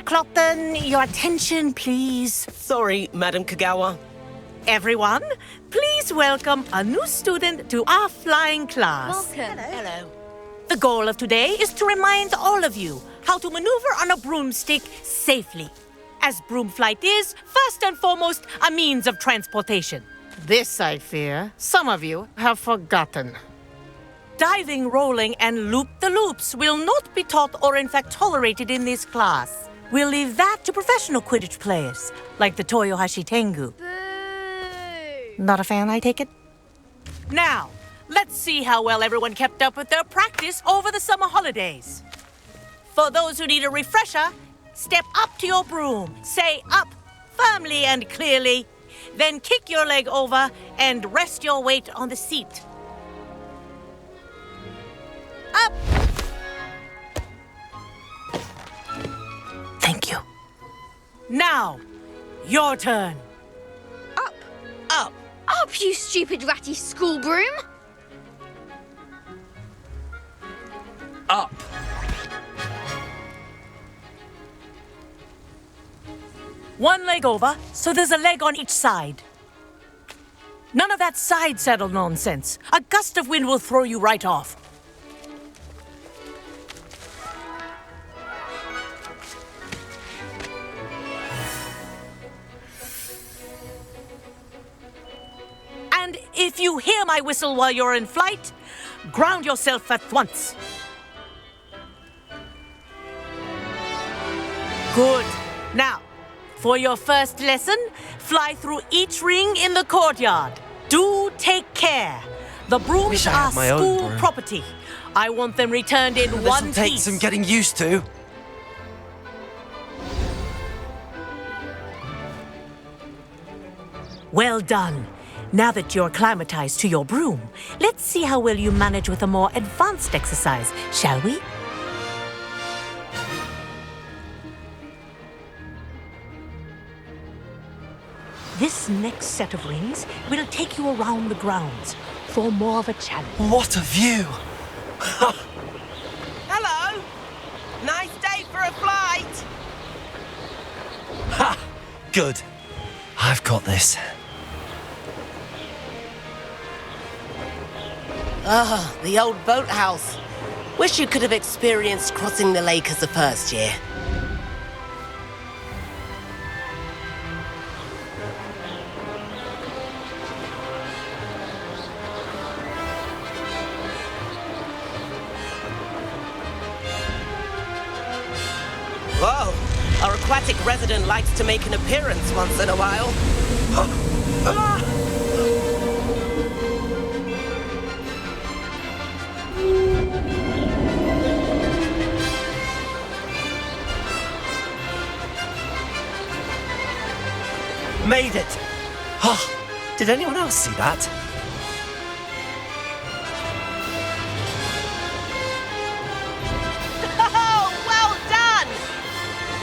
Clopton, your attention, please. Sorry, Madam Kagawa. Everyone, please welcome a new student to our flying class. Welcome. Hello. The goal of today is to remind all of you how to maneuver on a broomstick safely, as broom flight is, first and foremost, a means of transportation. This, I fear, some of you have forgotten. Diving, rolling, and loop-the-loops will not be taught or in fact tolerated in this class. We'll leave that to professional Quidditch players, like the Toyohashi Tengu. Boo! Not a fan, I take it? Now, let's see how well everyone kept up with their practice over the summer holidays. For those who need a refresher, step up to your broom, say up firmly and clearly, then kick your leg over and rest your weight on the seat. Up! Thank you. Now, your turn. Up! Up. Up, you stupid ratty school broom! Up. One leg over, so there's a leg on each side. None of that side saddle nonsense. A gust of wind will throw you right off. And if you hear my whistle while you're in flight, ground yourself at once. Good. Now, for your first lesson, fly through each ring in the courtyard. Do take care. The brooms Wish I are had my own school broom. property. I want them returned in one This'll take piece. some getting used to. Well done. Now that you're acclimatized to your broom, let's see how well you manage with a more advanced exercise, shall we? This next set of rings will take you around the grounds for more of a challenge. What a view! Hello. Nice day for a flight. Ha! Good. I've got this. Ah, the old boathouse. Wish you could have experienced crossing the lake as a first year. Whoa, our aquatic resident likes to make an appearance once in a while. Made it! Oh, did anyone else see that? Oh, well done!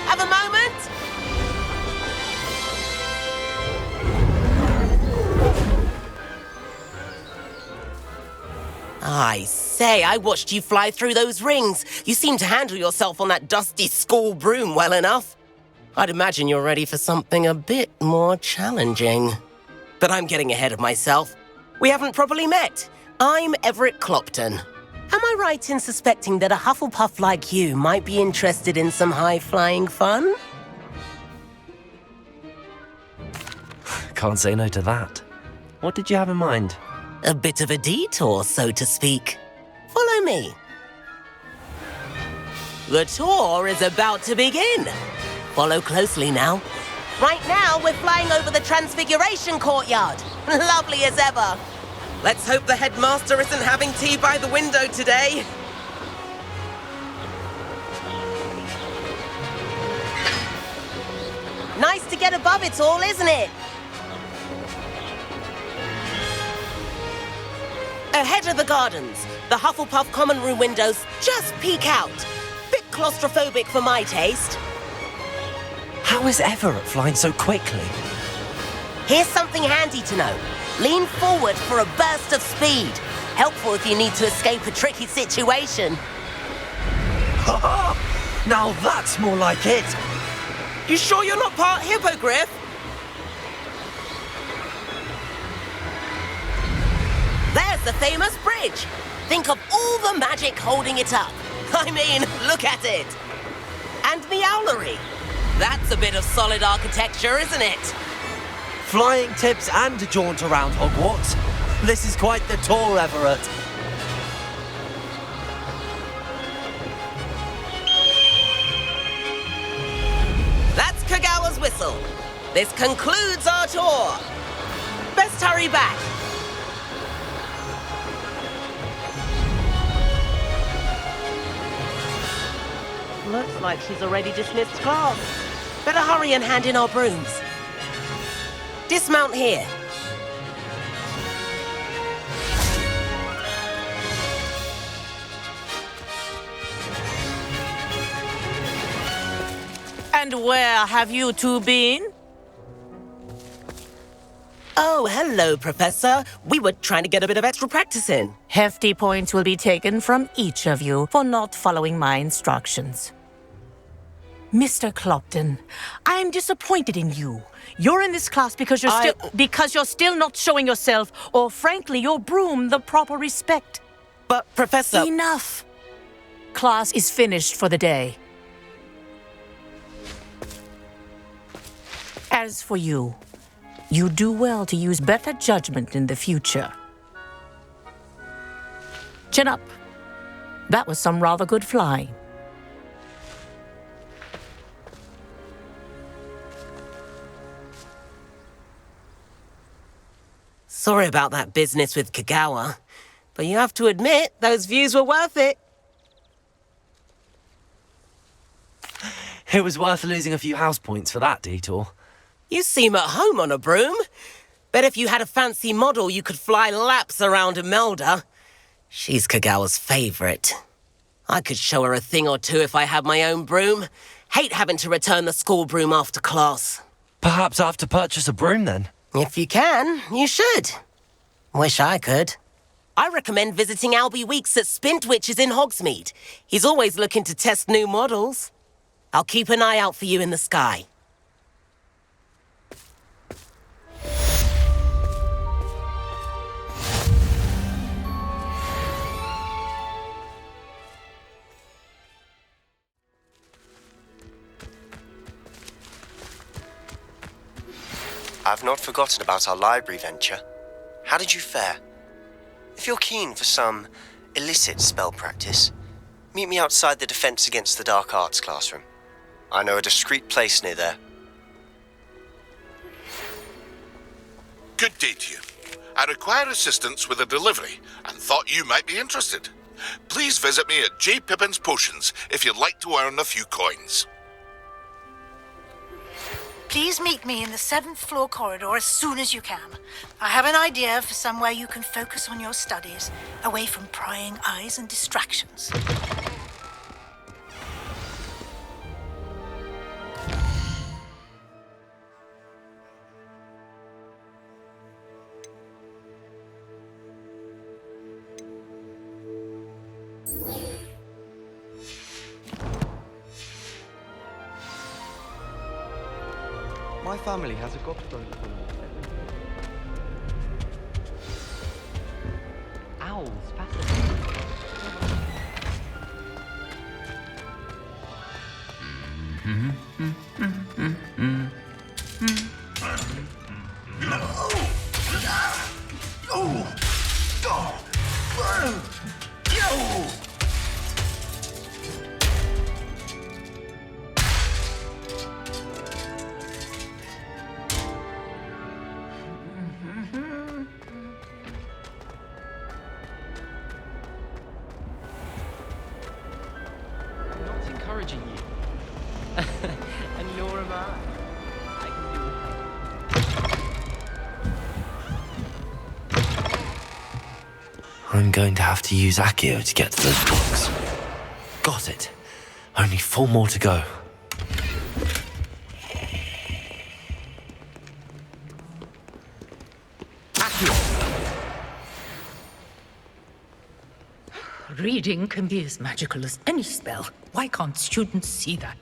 Have a moment? I say, I watched you fly through those rings. You seem to handle yourself on that dusty school broom well enough. I'd imagine you're ready for something a bit more challenging. But I'm getting ahead of myself. We haven't properly met. I'm Everett Clopton. Am I right in suspecting that a Hufflepuff like you might be interested in some high-flying fun? Can't say no to that. What did you have in mind? A bit of a detour, so to speak. Follow me. The tour is about to begin. Follow closely now. Right now, we're flying over the Transfiguration Courtyard. Lovely as ever. Let's hope the headmaster isn't having tea by the window today. Nice to get above it all, isn't it? Ahead of the gardens, the Hufflepuff common room windows just peek out. Bit claustrophobic for my taste. How is Everett flying so quickly? Here's something handy to know. Lean forward for a burst of speed. Helpful if you need to escape a tricky situation. Now that's more like it! You sure you're not part hippogriff? There's the famous bridge. Think of all the magic holding it up. I mean, look at it. And the owlery. That's a bit of solid architecture, isn't it? Flying tips and a jaunt around Hogwarts. This is quite the tour, Everett. That's Kagawa's whistle. This concludes our tour. Best hurry back. Looks like she's already dismissed class. Better hurry and hand in our brooms. Dismount here. And where have you two been? Oh, hello, Professor. We were trying to get a bit of extra practice in. Hefty points will be taken from each of you for not following my instructions. Mr. Clopton, I am disappointed in you. You're in this class because you're still not showing yourself, or frankly, your broom, the proper respect. But, Professor... Enough. Class is finished for the day. As for you, you do well to use better judgment in the future. Chin up. That was some rather good flying. Sorry about that business with Kagawa, but you have to admit, those views were worth it. It was worth losing a few house points for that detour. You seem at home on a broom. Bet if you had a fancy model, you could fly laps around Imelda. She's Kagawa's favorite. I could show her a thing or two if I had my own broom. Hate having to return the school broom after class. Perhaps I have to purchase a broom then. If you can, you should. Wish I could. I recommend visiting Albie Weeks at Spintwitches in Hogsmeade. He's always looking to test new models. I'll keep an eye out for you in the sky. I've not forgotten about our library venture. How did you fare? If you're keen for some illicit spell practice, meet me outside the Defense Against the Dark Arts classroom. I know a discreet place near there. Good day to you. I require assistance with a delivery and thought you might be interested. Please visit me at J. Pippin's Potions if you'd like to earn a few coins. Please meet me in the 7th floor corridor as soon as you can. I have an idea for somewhere you can focus on your studies, away from prying eyes and distractions. My family has a gobstone. Owls, fascinating. Encouraging you. And nor am I. I can do it. I'm going to have to use Accio to get to those blocks. Got it. Only 4 more to go. Reading can be as magical as any spell. Why can't students see that?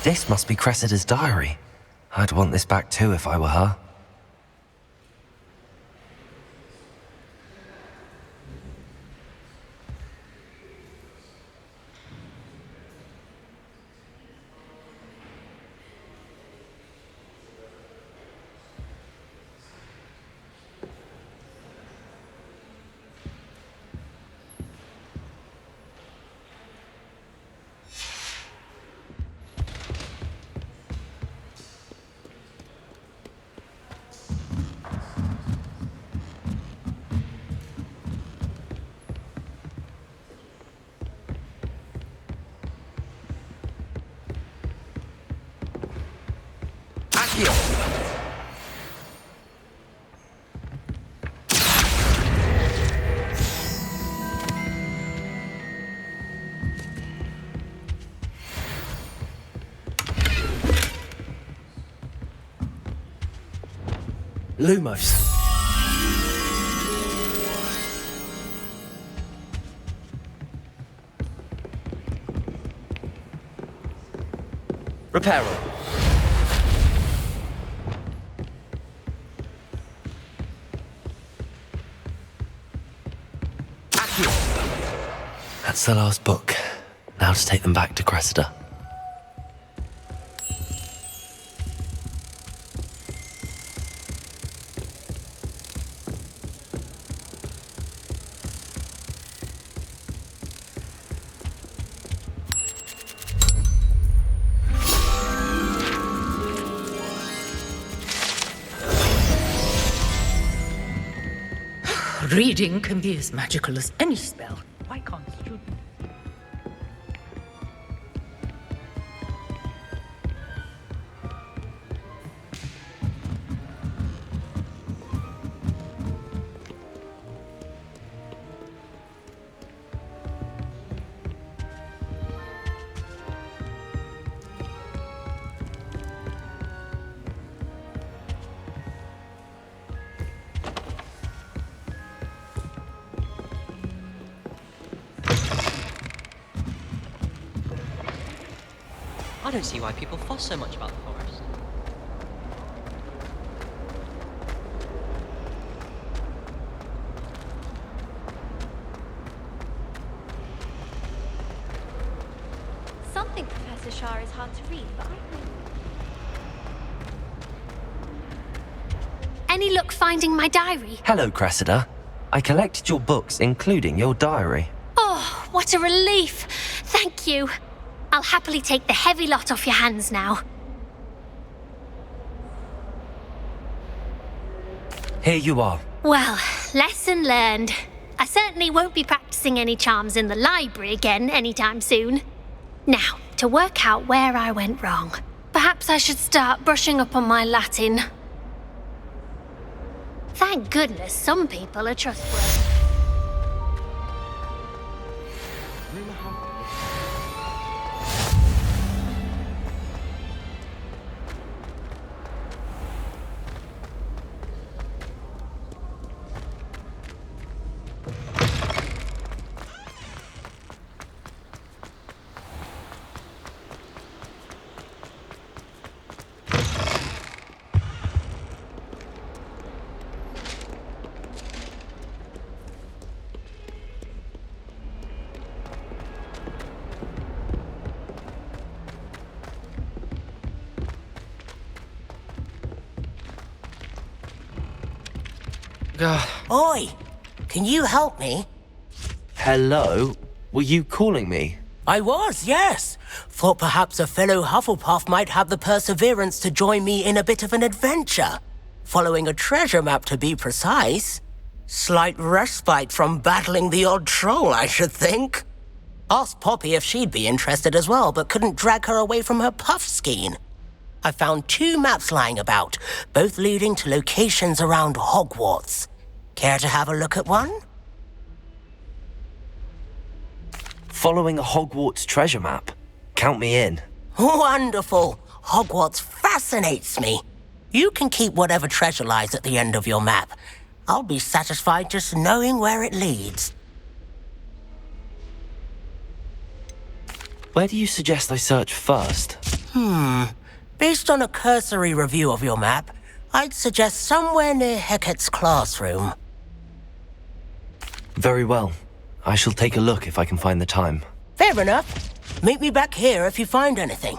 This must be Cressida's diary. I'd want this back too if I were her. Lumos. Reparo. That's the last book. Now to take them back to Cressida. Reading can be as magical as any spell. Why can't students? I don't see why people fuss so much about the forest. Some think Professor Shah is hard to read, but I think... Any luck finding my diary? Hello, Cressida. I collected your books, including your diary. Oh, what a relief. Thank you. I'll happily take the heavy lot off your hands now. Here you are. Well, lesson learned. I certainly won't be practicing any charms in the library again anytime soon. Now, to work out where I went wrong. Perhaps I should start brushing up on my Latin. Thank goodness some people are trustworthy. Oi! Can you help me? Hello? Were you calling me? I was, yes. Thought perhaps a fellow Hufflepuff might have the perseverance to join me in a bit of an adventure. Following a treasure map, to be precise. Slight respite from battling the odd troll, I should think. Asked Poppy if she'd be interested as well, but couldn't drag her away from her puff skein. I found 2 maps lying about, both leading to locations around Hogwarts. Care to have a look at one? Following a Hogwarts treasure map. Count me in. Wonderful. Hogwarts fascinates me. You can keep whatever treasure lies at the end of your map. I'll be satisfied just knowing where it leads. Where do you suggest I search first? Based on a cursory review of your map, I'd suggest somewhere near Hecate's classroom. Very well. I shall take a look if I can find the time. Fair enough. Meet me back here if you find anything.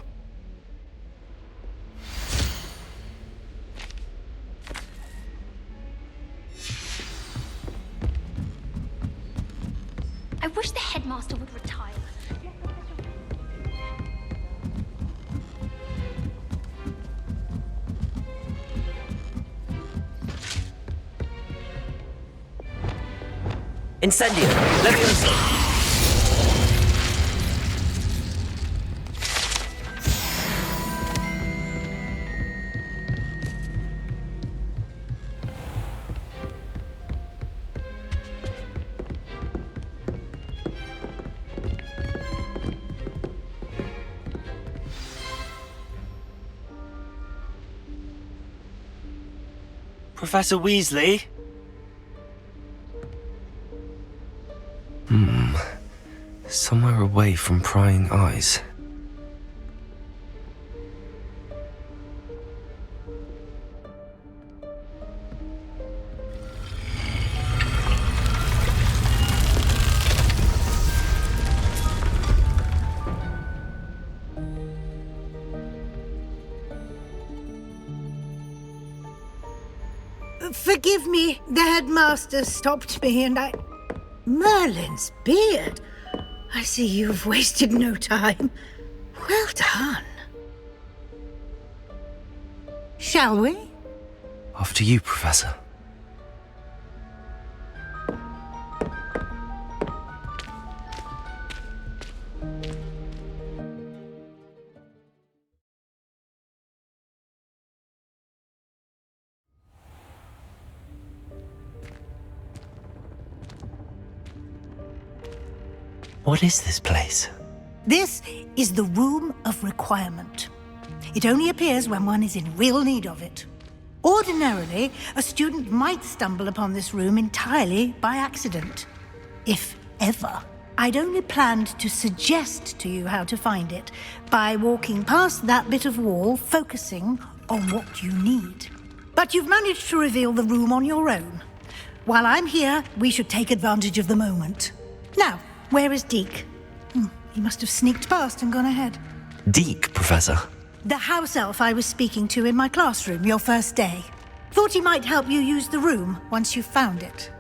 I wish the headmaster would retire. Incendio, Leviosa. Professor Weasley? Somewhere away from prying eyes. Forgive me, the headmaster stopped me and I... Merlin's beard. I see you've wasted no time. Well done. Shall we? After you, Professor. What is this place? This is the Room of Requirement. It only appears when one is in real need of it. Ordinarily, a student might stumble upon this room entirely by accident. If ever. I'd only planned to suggest to you how to find it by walking past that bit of wall, focusing on what you need. But you've managed to reveal the room on your own. While I'm here, we should take advantage of the moment. Now, where is Deke? He must have sneaked past and gone ahead. Deke, Professor. The house elf I was speaking to in my classroom your first day. Thought he might help you use the room once you found it.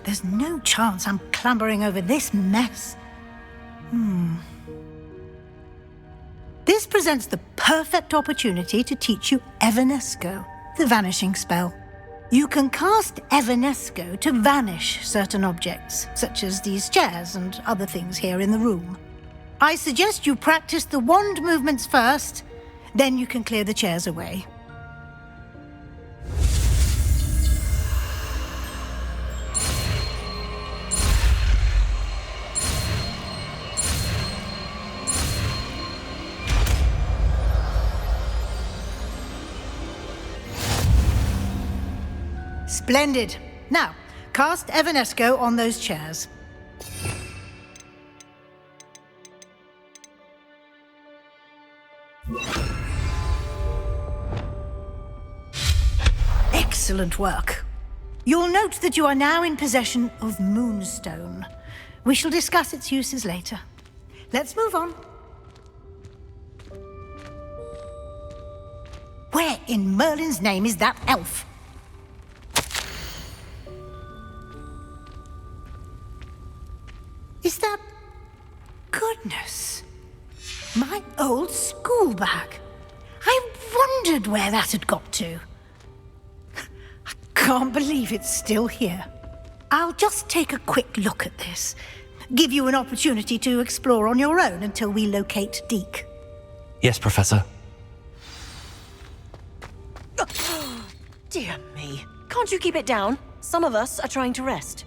There's no chance I'm clambering over this mess. This presents the perfect opportunity to teach you Evanesco, the vanishing spell. You can cast Evanesco to vanish certain objects, such as these chairs and other things here in the room. I suggest you practice the wand movements first, then you can clear the chairs away. Splendid. Now, cast Evanesco on those chairs. Excellent work. You'll note that you are now in possession of Moonstone. We shall discuss its uses later. Let's move on. Where in Merlin's name is that elf? Is that... Goodness. My old school bag. I wondered where that had got to. I can't believe it's still here. I'll just take a quick look at this. Give you an opportunity to explore on your own until we locate Deke. Yes, Professor. Dear me. Can't you keep it down? Some of us are trying to rest.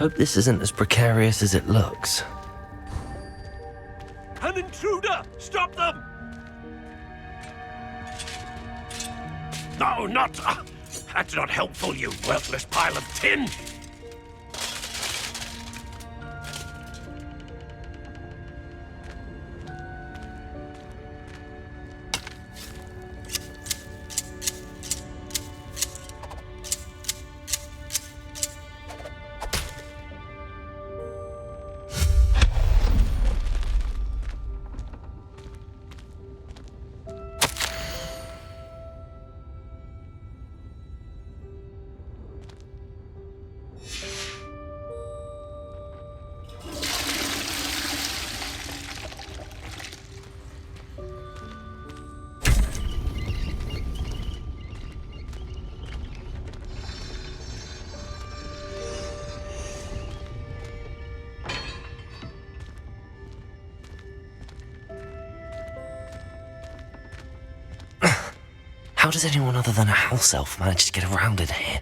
Hope this isn't as precarious as it looks. An intruder! Stop them! No, not... that's not helpful, you worthless pile of tin! How does anyone other than a house elf manage to get around in here?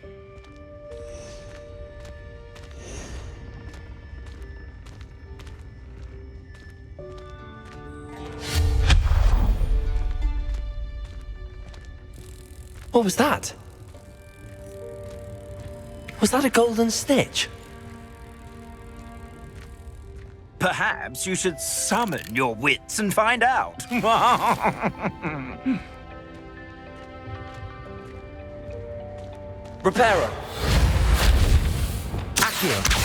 What was that? Was that a golden snitch? Perhaps you should summon your wits and find out. Repairer. Accio.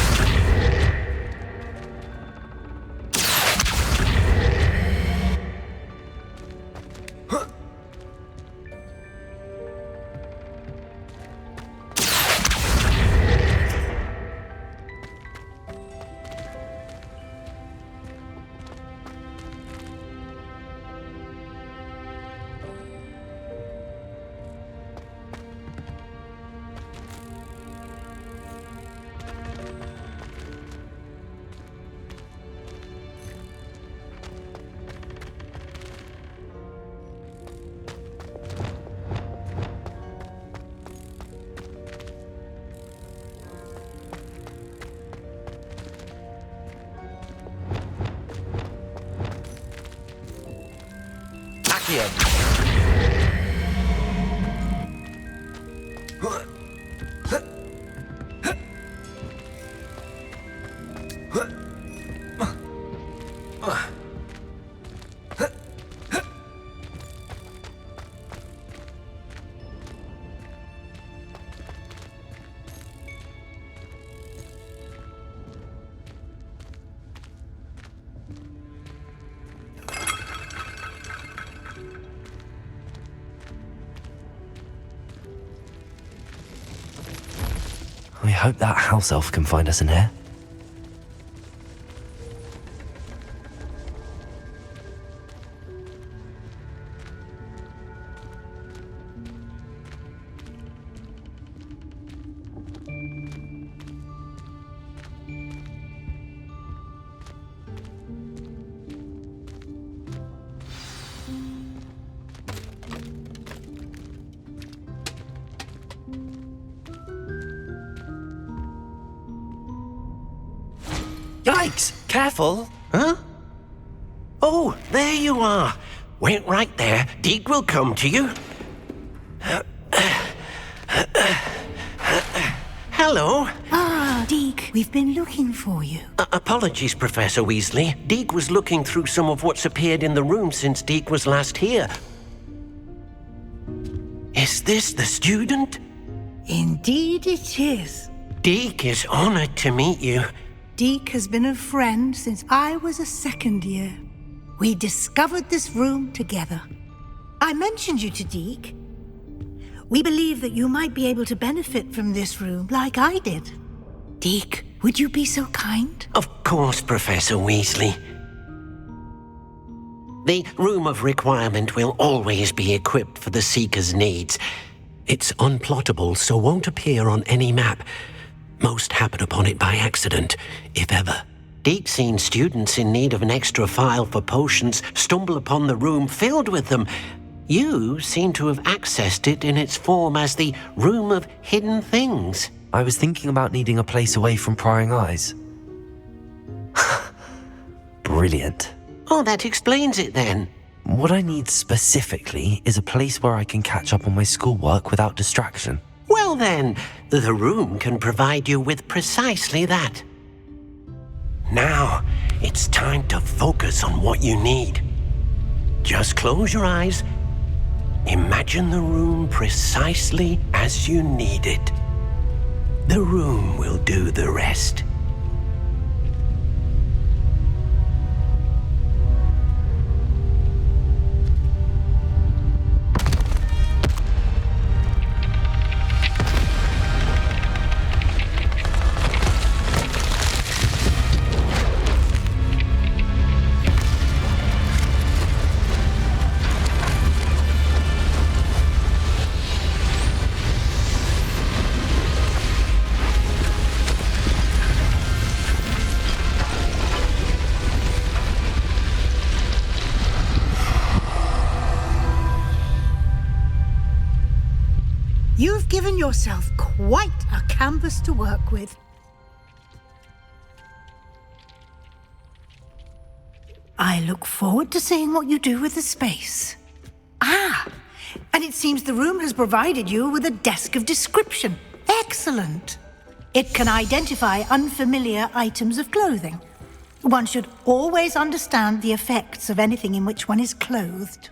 I hope that house elf can find us in here. Yikes! Careful! Huh? Oh, there you are. Wait right there. Deke will come to you. Hello. Ah, Deke, we've been looking for you. Apologies, Professor Weasley. Deke was looking through some of what's appeared in the room since Deke was last here. Is this the student? Indeed it is. Deke is honored to meet you. Deke has been a friend since I was a second year. We discovered this room together. I mentioned you to Deke. We believe that you might be able to benefit from this room like I did. Deke, would you be so kind? Of course, Professor Weasley. The Room of Requirement will always be equipped for the Seeker's needs. It's unplottable, so won't appear on any map. Most happen upon it by accident, if ever. Deke's seen students in need of an extra file for potions stumble upon the room filled with them. You seem to have accessed it in its form as the Room of Hidden Things. I was thinking about needing a place away from prying eyes. Brilliant. Oh, that explains it then. What I need specifically is a place where I can catch up on my schoolwork without distraction. Well then, the room can provide you with precisely that. Now, it's time to focus on what you need. Just close your eyes. Imagine the room precisely as you need it. The room will do the rest. You've given yourself quite a canvas to work with. I look forward to seeing what you do with the space. Ah, and it seems the room has provided you with a desk of description. Excellent. It can identify unfamiliar items of clothing. One should always understand the effects of anything in which one is clothed.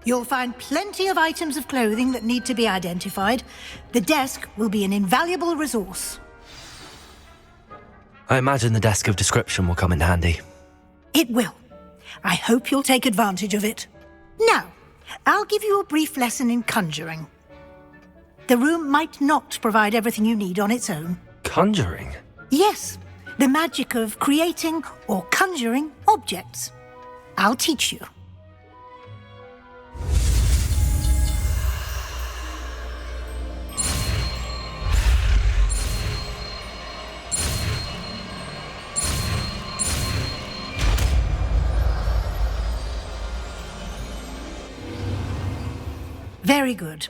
You'll find plenty of items of clothing that need to be identified. The desk will be an invaluable resource. I imagine the desk of description will come in handy. It will. I hope you'll take advantage of it. Now, I'll give you a brief lesson in conjuring. The room might not provide everything you need on its own. Conjuring? Yes, the magic of creating or conjuring objects. I'll teach you. Very good.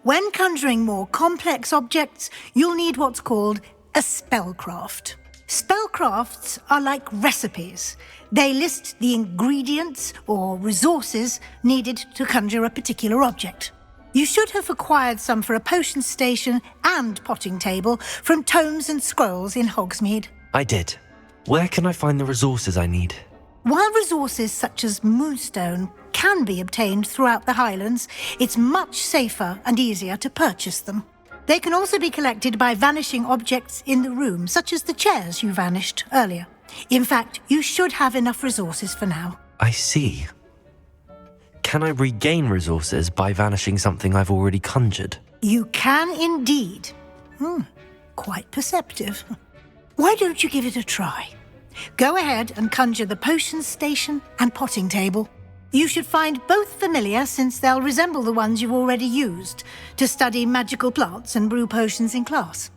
When conjuring more complex objects, you'll need what's called a spellcraft. Spellcrafts are like recipes. They list the ingredients or resources needed to conjure a particular object. You should have acquired some for a potion station and potting table from tomes and scrolls in Hogsmeade. I did. Where can I find the resources I need? While resources such as moonstone can be obtained throughout the Highlands, it's much safer and easier to purchase them. They can also be collected by vanishing objects in the room, such as the chairs you vanished earlier. In fact, you should have enough resources for now. I see. Can I regain resources by vanishing something I've already conjured? You can indeed. Quite perceptive. Why don't you give it a try? Go ahead and conjure the potion station and potting table. You should find both familiar, since they'll resemble the ones you've already used to study magical plants and brew potions in class.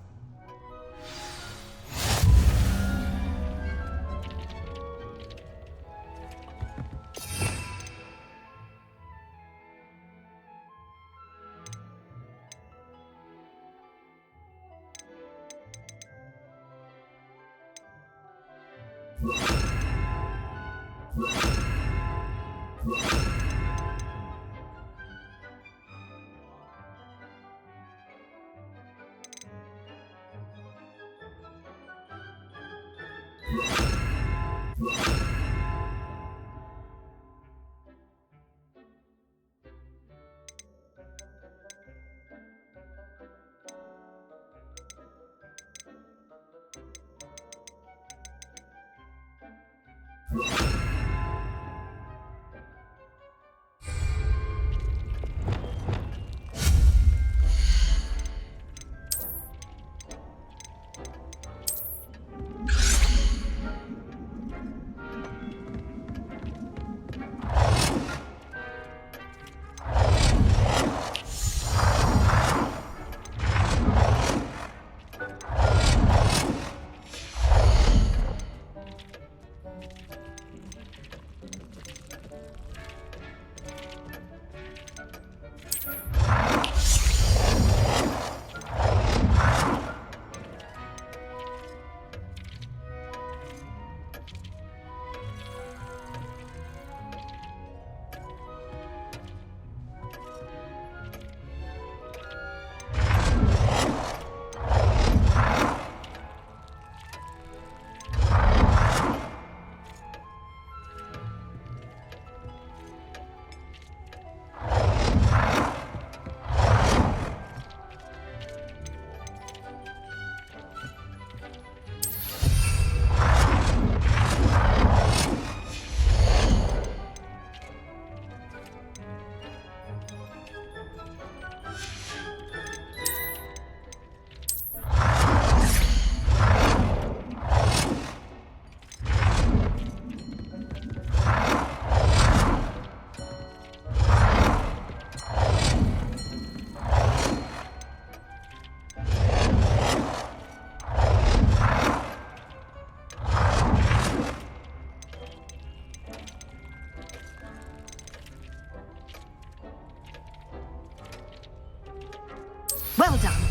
Well done.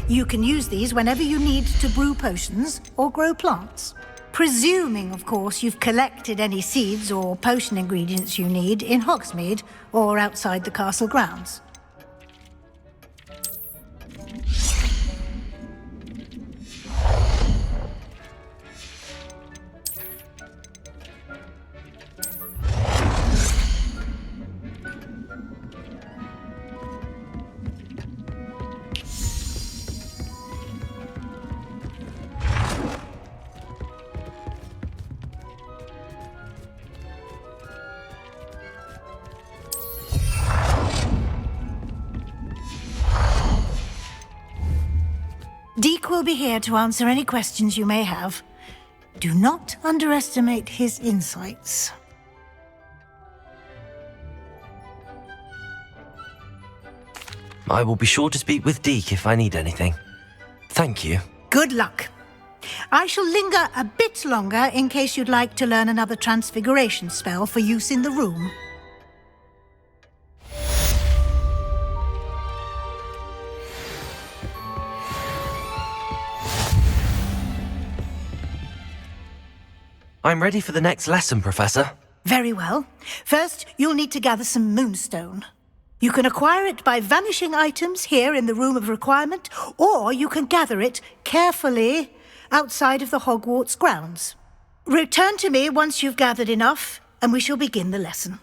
You can use these whenever you need to brew potions or grow plants. Presuming, of course, you've collected any seeds or potion ingredients you need in Hogsmeade or outside the castle grounds. Deke will be here to answer any questions you may have. Do not underestimate his insights. I will be sure to speak with Deke if I need anything. Thank you. Good luck. I shall linger a bit longer in case you'd like to learn another transfiguration spell for use in the room. I'm ready for the next lesson, Professor. Very well. First, you'll need to gather some moonstone. You can acquire it by vanishing items here in the Room of Requirement, or you can gather it carefully outside of the Hogwarts grounds. Return to me once you've gathered enough, and we shall begin the lesson.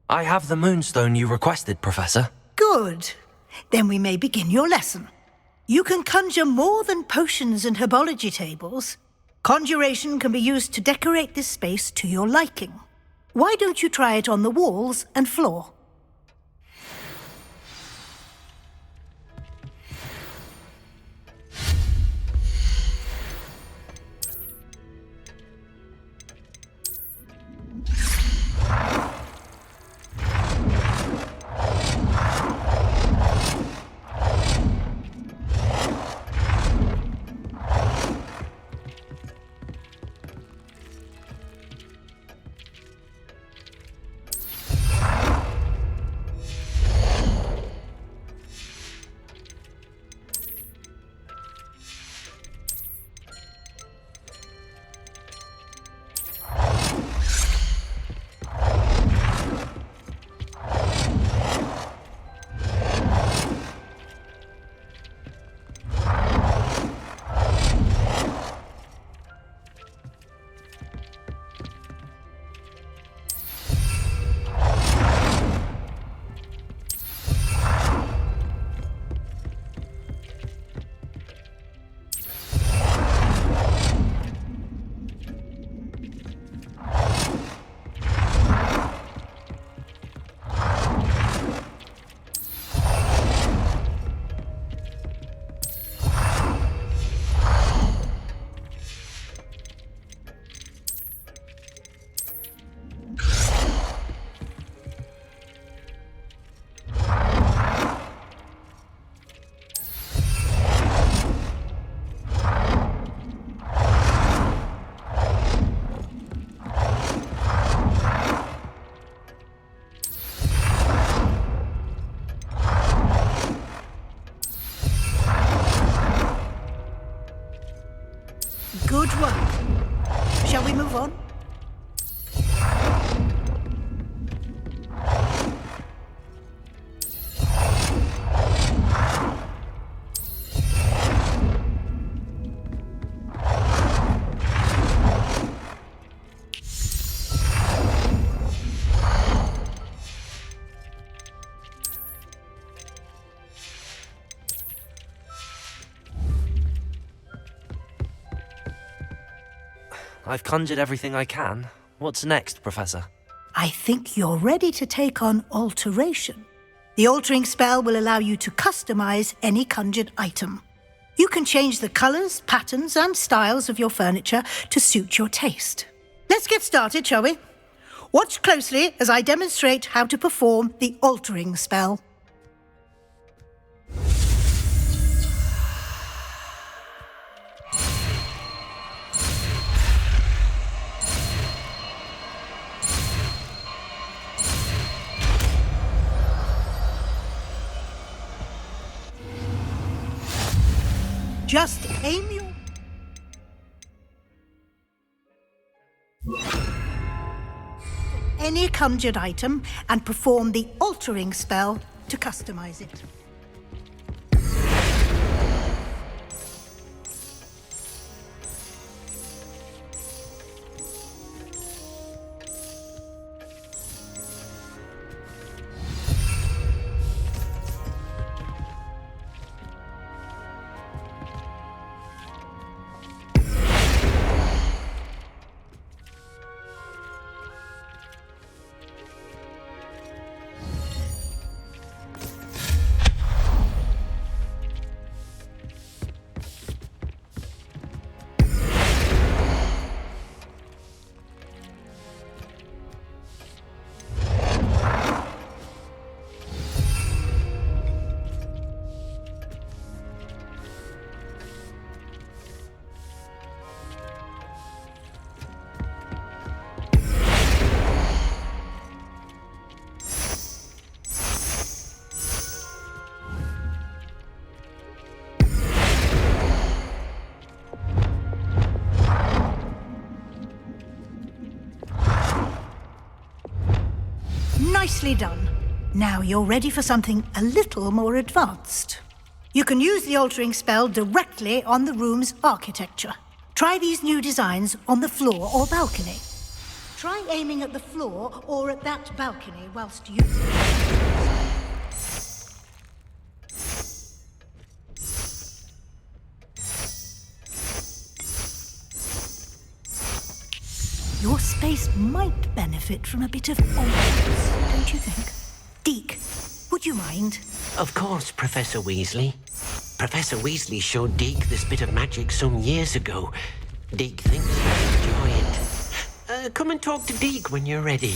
I have the moonstone you requested, Professor. Good. Then we may begin your lesson. You can conjure more than potions and herbology tables. Conjuration can be used to decorate this space to your liking. Why don't you try it on the walls and floor? Good work. Shall we move on? I've conjured everything I can. What's next, Professor? I think you're ready to take on alteration. The altering spell will allow you to customize any conjured item. You can change the colors, patterns, and styles of your furniture to suit your taste. Let's get started, shall we? Watch closely as I demonstrate how to perform the altering spell. Just aim your... any conjured item and perform the altering spell to customize it. Nicely done. Now you're ready for something a little more advanced. You can use the altering spell directly on the room's architecture. Try these new designs on the floor or balcony. Try aiming at the floor or at that balcony whilst using it. Your space might benefit from a bit of ambience, don't you think? Deke, would you mind? Of course, Professor Weasley. Professor Weasley showed Deke this bit of magic some years ago. Deke thinks he'll enjoy it. Come and talk to Deke when you're ready.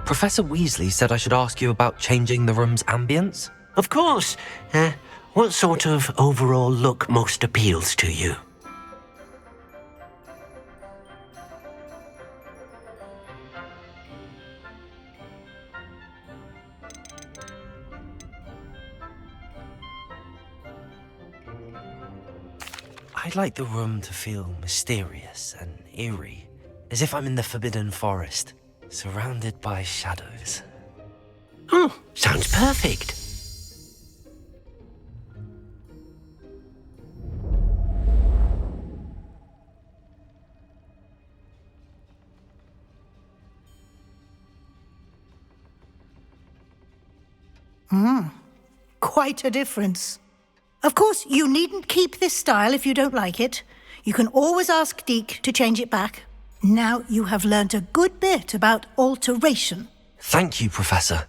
Professor Weasley said I should ask you about changing the room's ambience? Of course. What sort of overall look most appeals to you? I'd like the room to feel mysterious and eerie, as if I'm in the Forbidden Forest, surrounded by shadows. Oh, sounds perfect. Quite a difference. Of course, you needn't keep this style if you don't like it. You can always ask Deke to change it back. Now you have learnt a good bit about alteration. Thank you, Professor.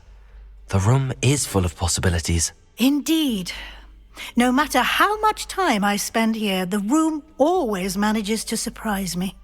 The room is full of possibilities. Indeed. No matter how much time I spend here, the room always manages to surprise me.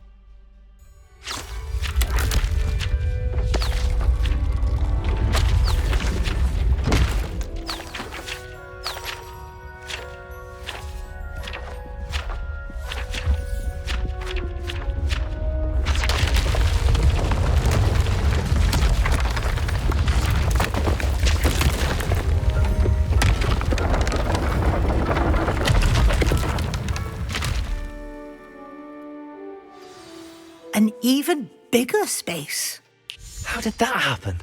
An even bigger space. How did that happen?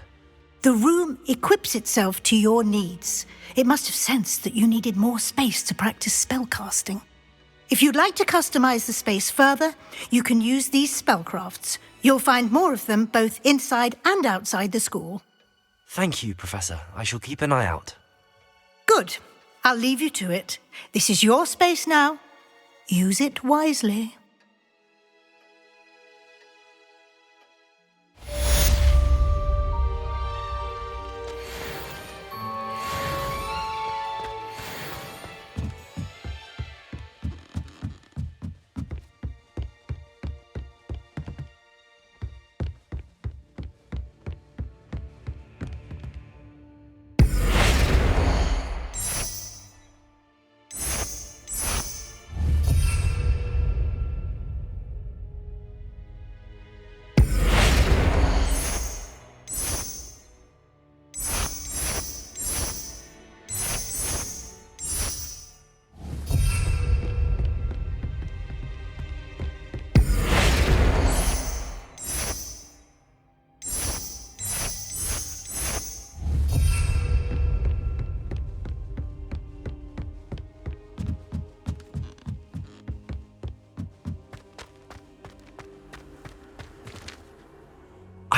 The room equips itself to your needs. It must have sensed that you needed more space to practice spellcasting. If you'd like to customize the space further, you can use these spellcrafts. You'll find more of them both inside and outside the school. Thank you, Professor. I shall keep an eye out. Good. I'll leave you to it. This is your space now. Use it wisely.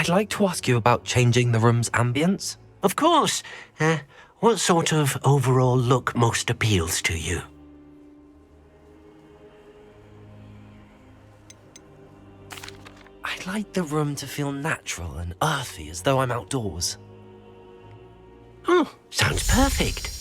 I'd like to ask you about changing the room's ambience. Of course. What sort of overall look most appeals to you? I'd like the room to feel natural and earthy, as though I'm outdoors. Oh, sounds perfect.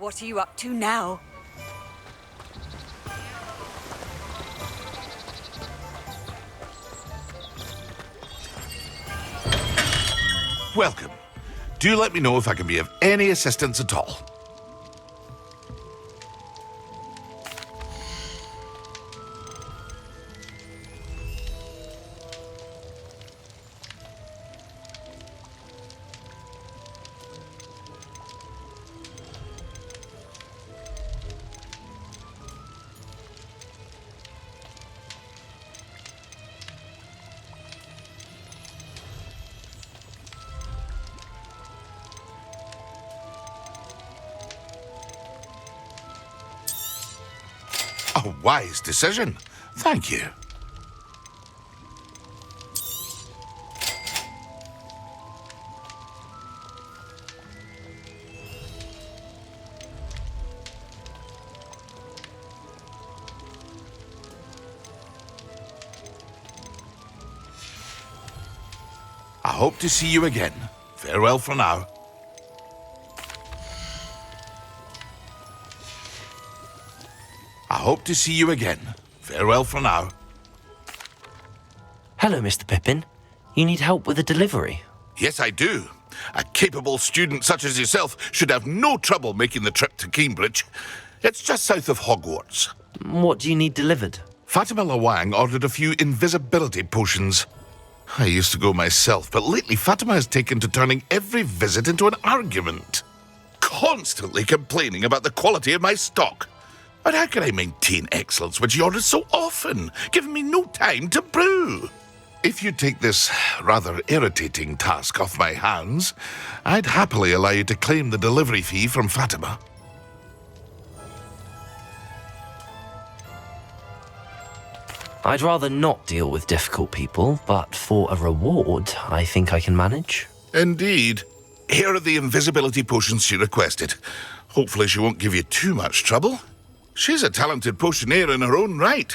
What are you up to now? Welcome. Do let me know if I can be of any assistance at all. A wise decision. Thank you. I hope to see you again. Farewell for now. I hope to see you again. Farewell for now. Hello, Mr. Pippin. You need help with a delivery? Yes, I do. A capable student such as yourself should have no trouble making the trip to Cambridge. It's just south of Hogwarts. What do you need delivered? Fatima Lawang ordered a few invisibility potions. I used to go myself, but lately Fatima has taken to turning every visit into an argument. Constantly complaining about the quality of my stock. But how can I maintain excellence when she orders so often, giving me no time to brew? If you take this rather irritating task off my hands, I'd happily allow you to claim the delivery fee from Fatima. I'd rather not deal with difficult people, but for a reward, I think I can manage. Indeed. Here are the invisibility potions she requested. Hopefully she won't give you too much trouble. She's a talented potioneer in her own right.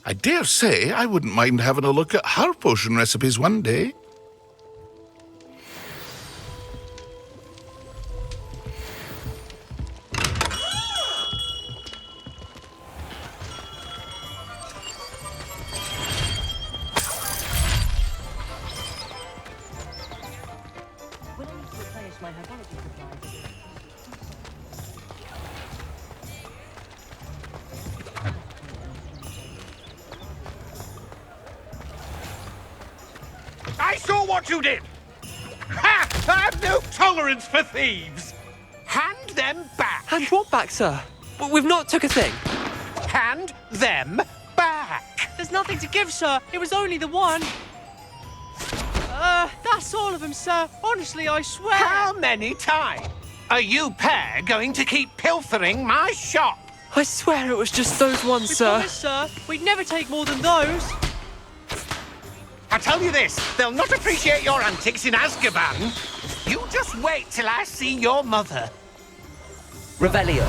I dare say I wouldn't mind having a look at her potion recipes one day. I saw what you did! Ha! I have no tolerance for thieves! Hand them back! Hand what back, sir? We've not took a thing. Hand them back! There's nothing to give, sir. It was only the one. That's all of them, sir. Honestly, I swear. How many times are you pair going to keep pilfering my shop? I swear it was just those ones, We sir. promise, sir. We'd never take more than those. I tell you this, they'll not appreciate your antics in Azkaban. You just wait till I see your mother. Revelio.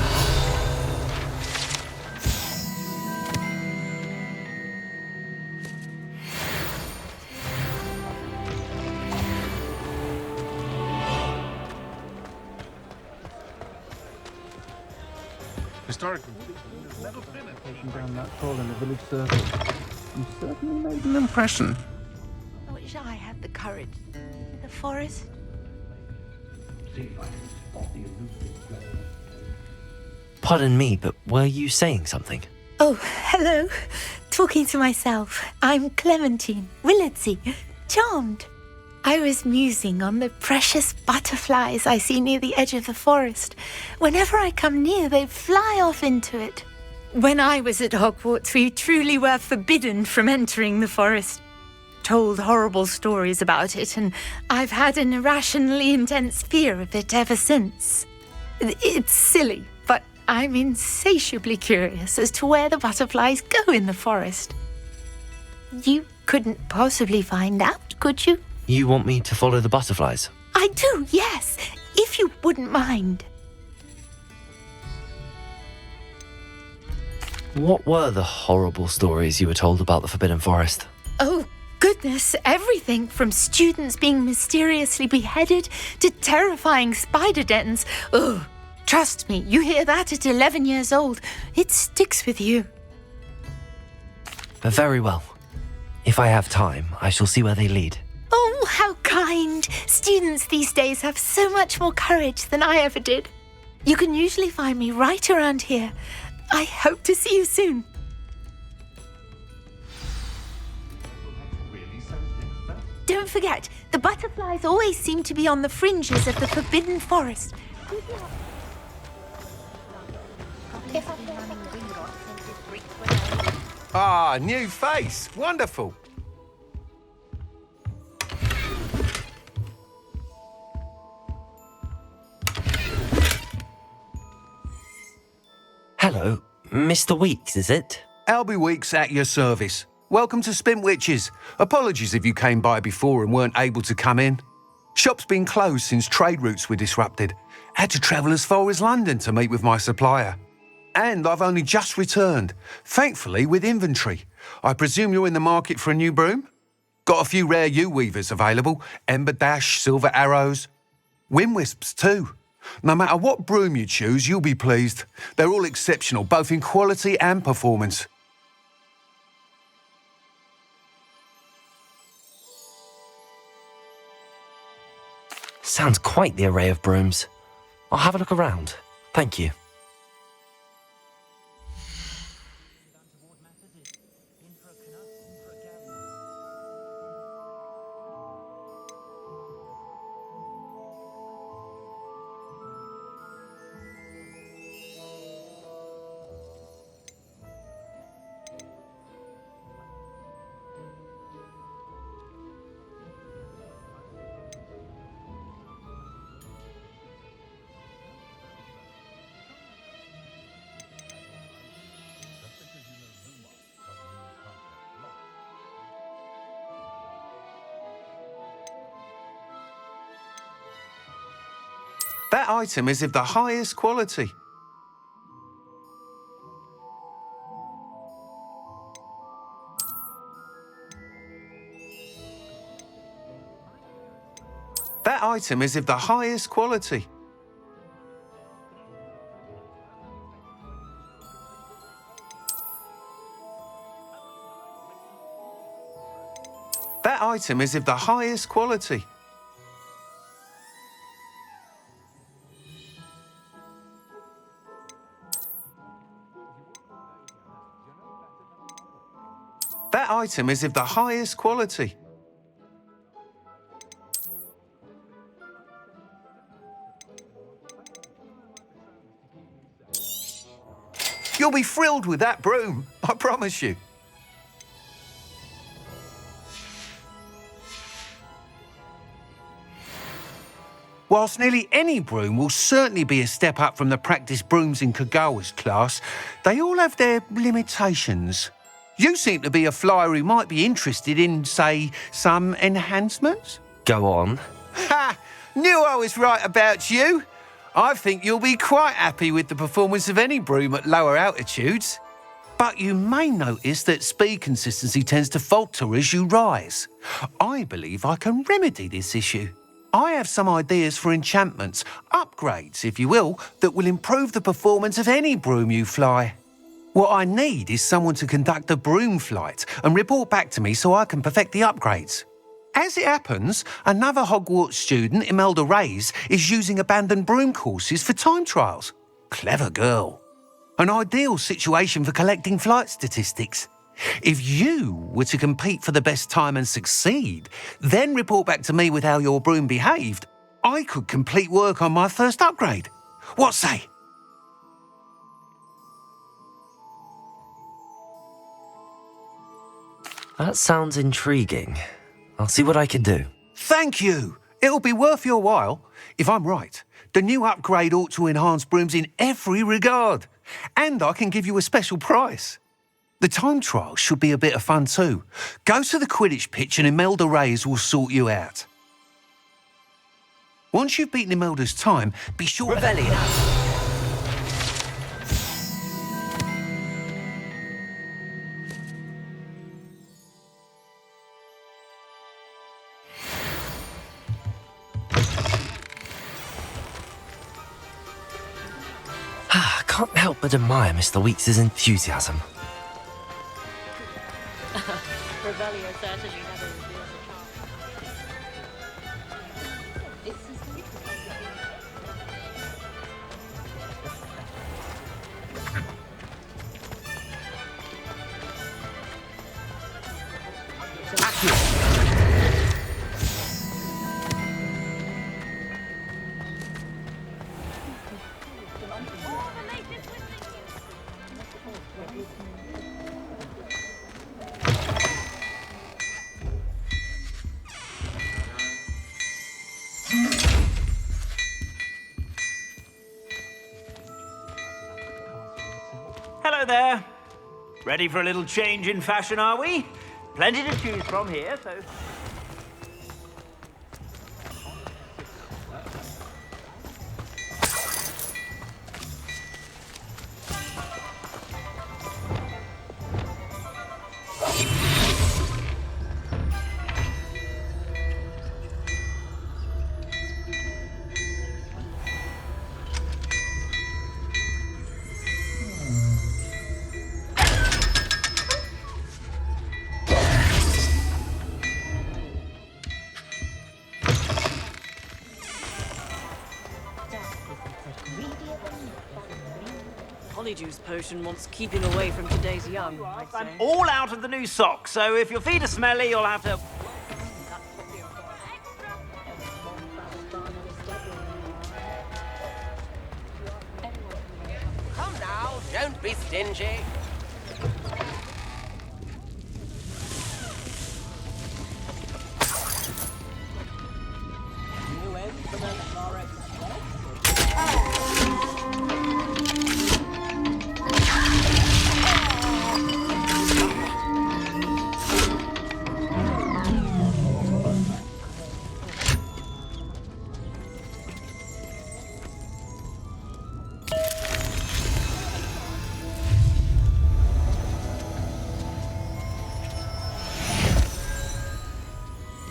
Historically, taking down that troll in the village circle. You certainly made an impression. I wish I had the courage. The forest. Pardon me, but were you saying something? Oh, hello. Talking to myself. I'm Clementine Willardsey. Charmed. I was musing on the precious butterflies I see near the edge of the forest. Whenever I come near, they fly off into it. When I was at Hogwarts, we truly were forbidden from entering the forest. Told horrible stories about it, and I've had an irrationally intense fear of it ever since. It's silly, but I'm insatiably curious as to where the butterflies go in the forest. You couldn't possibly find out, could you? You want me to follow the butterflies? I do, yes, if you wouldn't mind. What were the horrible stories you were told about the Forbidden Forest? Oh, goodness, everything from students being mysteriously beheaded to terrifying spider dens. Ugh, Trust me, you hear that at 11 years old, it sticks with you. Very well. If I have time, I shall see where they lead. Oh, how kind. Students these days have so much more courage than I ever did. You can usually find me right around here. I hope to see you soon. Don't forget, the butterflies always seem to be on the fringes of the Forbidden Forest. Ah, new face. Wonderful. Hello, Mr. Weeks, is it? Albie Weeks at your service. Welcome to Spintwitches. Apologies if you came by before and weren't able to come in. Shop's been closed since trade routes were disrupted. Had to travel as far as London to meet with my supplier. And I've only just returned, thankfully with inventory. I presume you're in the market for a new broom? Got a few rare U-weavers available, Ember Dash, Silver Arrows, Wind Wisps too. No matter what broom you choose, you'll be pleased. They're all exceptional, both in quality and performance. Sounds quite the array of brooms. I'll have a look around. Thank you. That item is of the highest quality. That item is of the highest quality. That item is of the highest quality. That item is of the highest quality. You'll be thrilled with that broom, I promise you. Whilst nearly any broom will certainly be a step up from the practice brooms in Kagawa's class, they all have their limitations. You seem to be a flyer who might be interested in, say, some enhancements? Go on. Ha! Knew I was right about you. I think you'll be quite happy with the performance of any broom at lower altitudes. But you may notice that speed consistency tends to falter as you rise. I believe I can remedy this issue. I have some ideas for enchantments, upgrades, if you will, that will improve the performance of any broom you fly. What I need is someone to conduct a broom flight and report back to me so I can perfect the upgrades. As it happens, another Hogwarts student, Imelda Reyes, is using abandoned broom courses for time trials. Clever girl. An ideal situation for collecting flight statistics. If you were to compete for the best time and succeed, then report back to me with how your broom behaved, I could complete work on my first upgrade. What say? That sounds intriguing. I'll see what I can do. Thank you. It'll be worth your while. If I'm right, the new upgrade ought to enhance brooms in every regard. And I can give you a special price. The time trial should be a bit of fun too. Go to the Quidditch pitch and Imelda Reyes will sort you out. Once you've beaten Imelda's time, be sure... Revelio. I can't help but admire Mr. Weeks' enthusiasm. Revelio certainly never reveals Hello there. Ready for a little change in fashion, are we? Plenty to choose from here, so... Polyjuice potion wants keeping away from today's young, I'd say. I'm all out of the new socks, so if your feet are smelly, you'll have to... Come now, don't be stingy.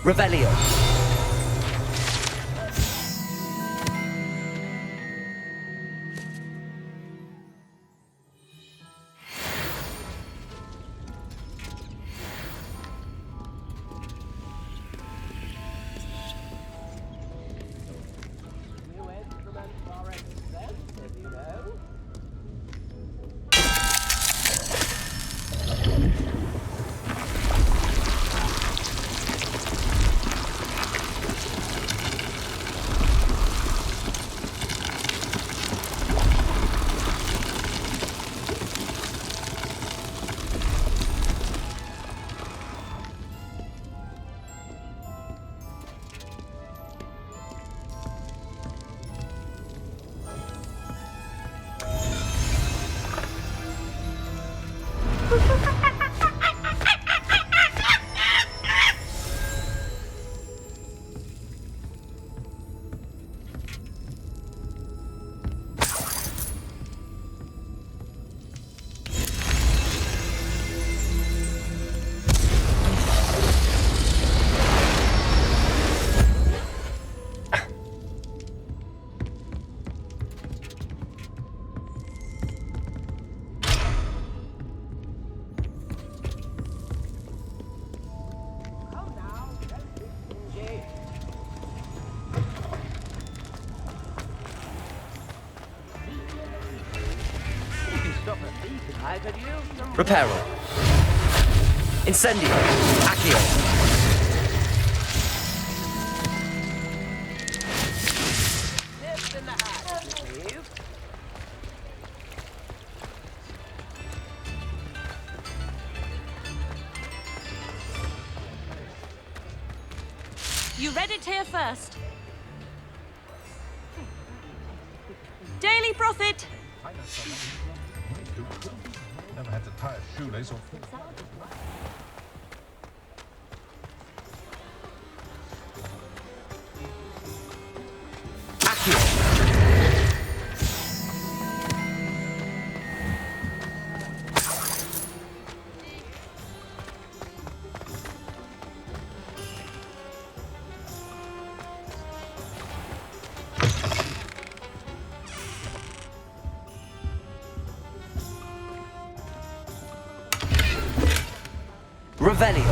Revelio. Reparo. Incendio. Accio. You read it here first. Daily profit. Never had to tie a shoelace or... Revelio.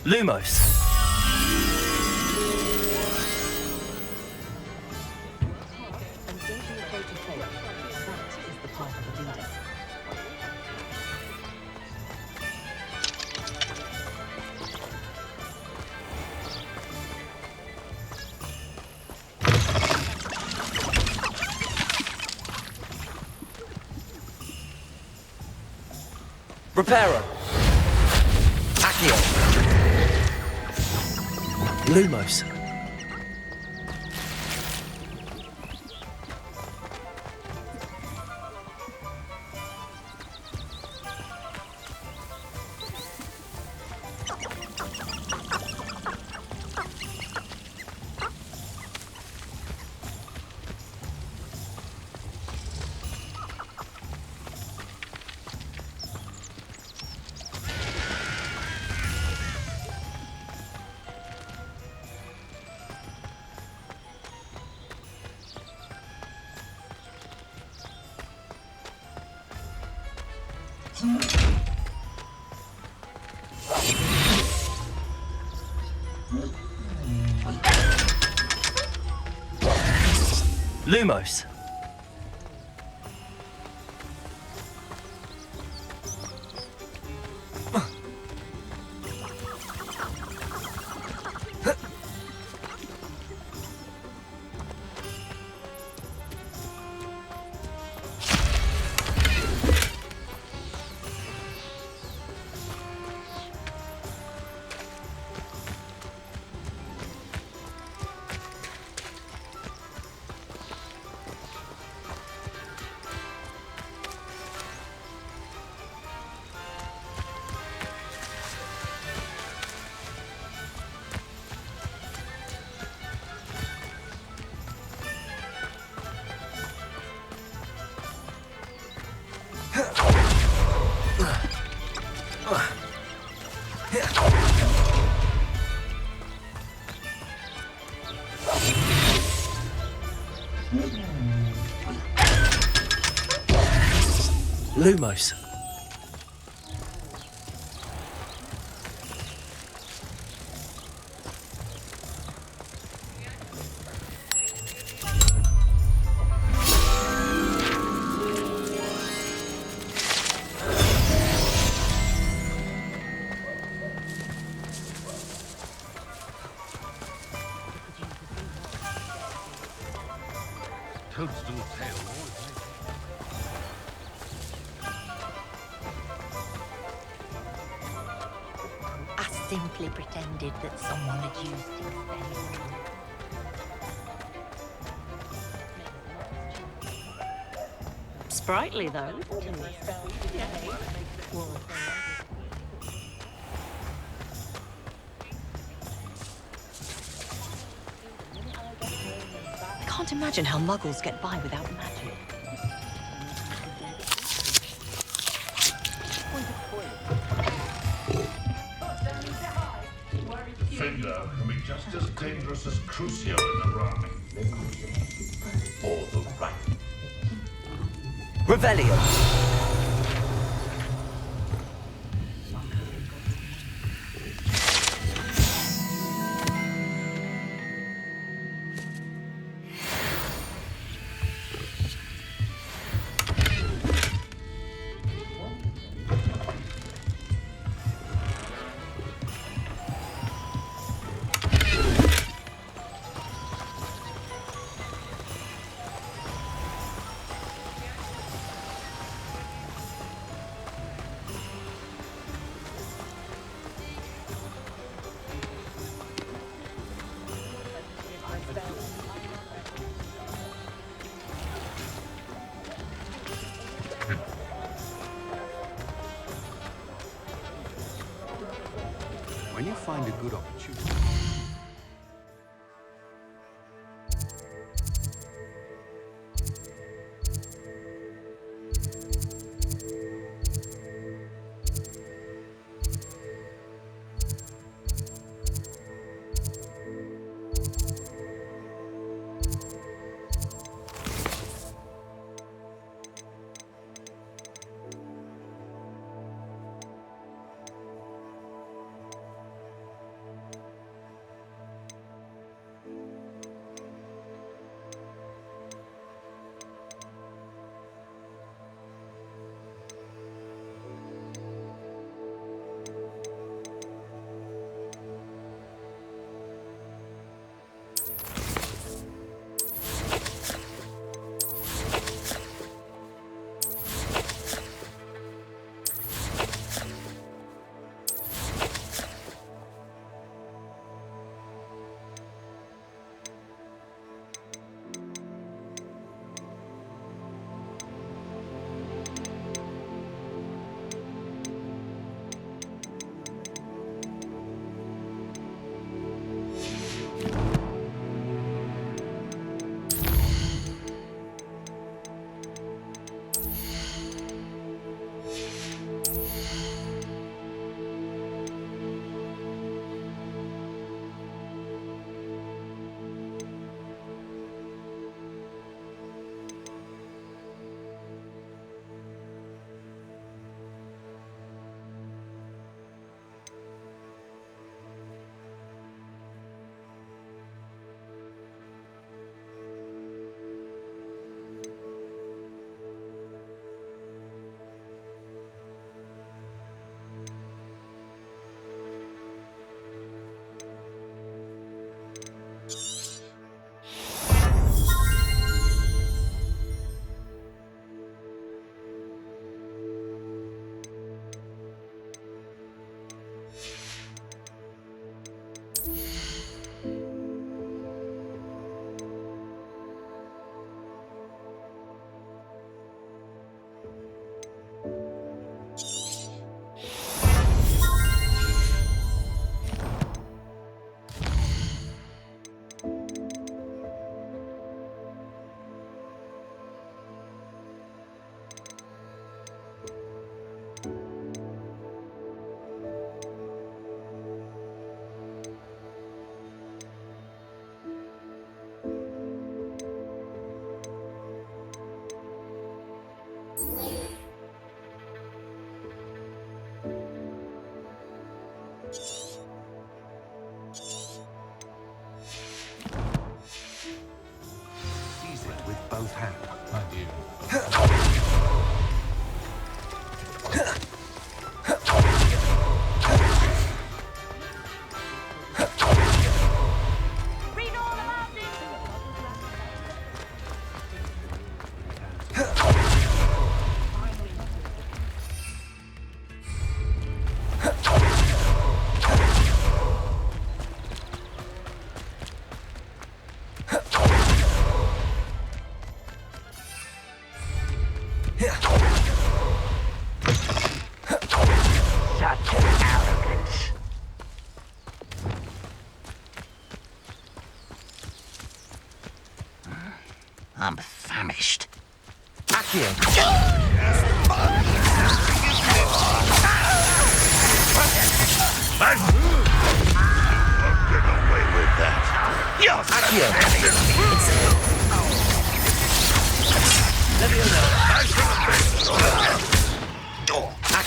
Lumos. Reparo. Accio. Lumos. Lumos. Lumos. Toadstool tail. I simply pretended that someone had used it. Sprightly, though. I can't imagine how muggles get by without magic. Defender can be just as dangerous as Crucio in the wrong. Or the right. Revelio. When you find a good opportunity.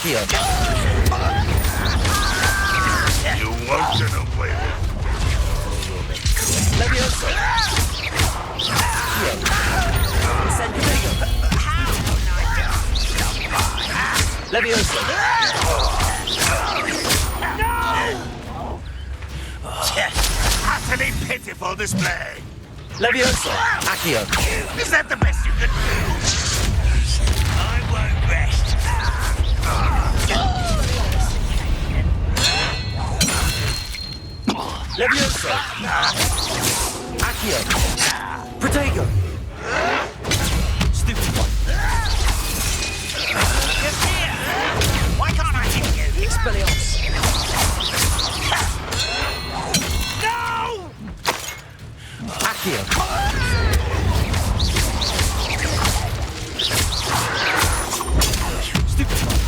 Accio. You won't get away with it. Levioso. Accio. Incendio. Levioso. Utterly pitiful display. Levioso. Accio. Is that the best you can do? I won't rest. Levioso. Accio. Protego. Stupid one. Just here. Why can't I hit you? Expelliarmus. No! Accio. Stupid one.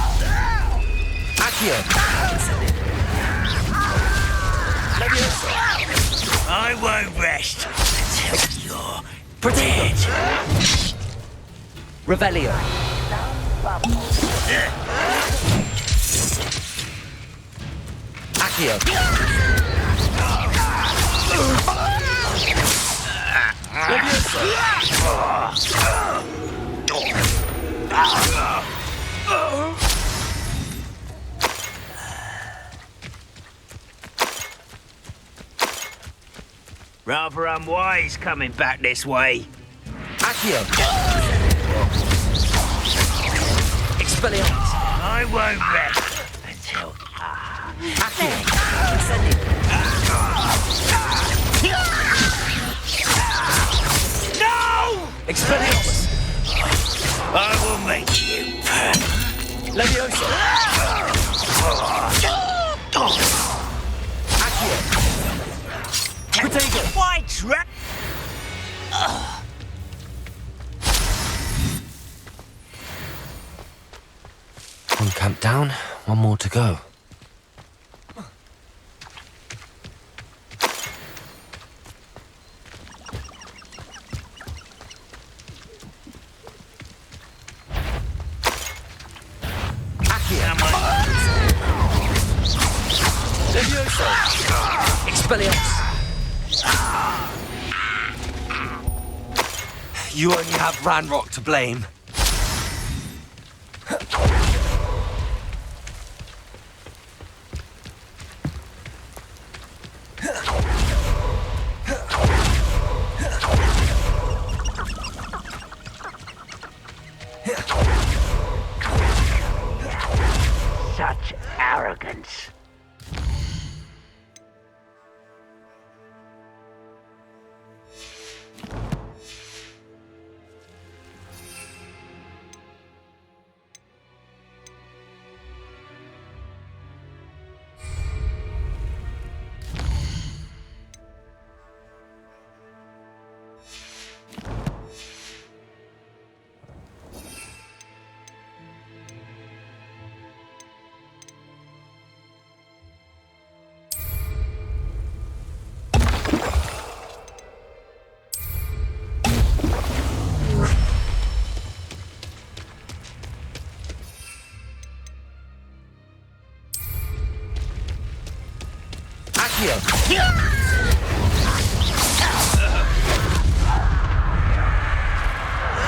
Accio. Levioso. I won't rest until you're Protego. Revelio. Accio. Levioso. Rather unwise coming back this way. Accio. Expelliarmus. I won't rest until... Accio. Incendio. No! Expelliarmus. I will make you. Levioso. Accio. Protego. Why trap? One camp down, one more to go. Levioso. Expelliarmus. You only have Ranrock to blame. Such arrogance.